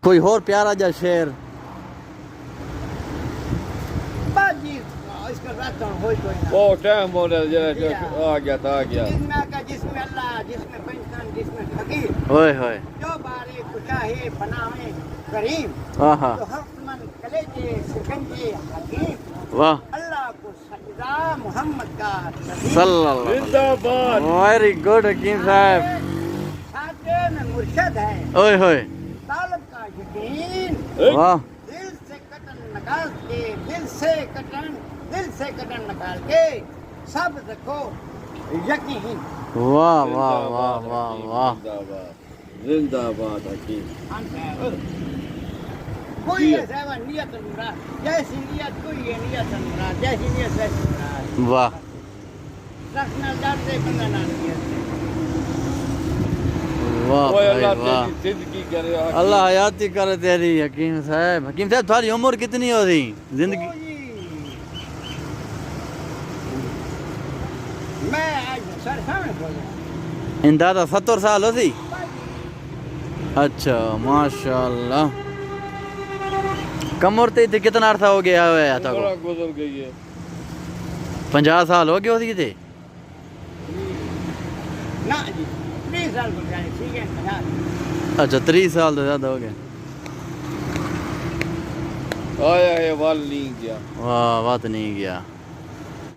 کوئی اور پیارا جا شعر باجی اس کا رات ہوئی کوئی نہ وہ ٹائم ہو رہا ہے آ گیا تھا آ گیا جس میں آقا جس میں اللہ جس میں پنجتن جس میں فقیر ہوئے ہوئے جو بارے کچاہے بناوے کریم آہا تو حق من کلیجے سکنجے حکیم واہ اللہ کو سجدہ محمد کا صلی اللہ علیہ زندہ باد وسلم ویری گڈ حکیم صاحب ساتھے میں مرشد ہے اوئے ہوئے طالب کا یقین واہ دل سے کٹن نکال کے دل سے کٹن نکال کے سب رکھو یقین واہ واہ واہ واہ واہ زندہ باد زندہ باد حکیم کوئی ایسا نیت مراد جیسی نیت کوئی یہ نیت مراد جیسی نیت ویسی مراد واہ رکھنا ڈرتے بندہ نہ نیت واہ وہ بھائی اللہ واہ تیری زندگی کرے حکیم۔ اللہ حیاتی کرے تیری حکیم صاحب تھوڑی عمر کتنی ہو رہی زندگی میں آج سر سامنے بول رہا ہوں اندازہ 70 سال ہو سی اچھا ماشاء اللہ کم عمر تھے کتنا عرصہ ہو گیا ہوا تھا عمرہ گزر گئی ہے 50 سال ہو گئے ہوتی تھے نہ جی 20 سال بول جائے ٹھیک ہے 50 اچھا 30 سال تو زیادہ ہو گئے آیا ہے وال نہیں گیا واہ بات نہیں گیا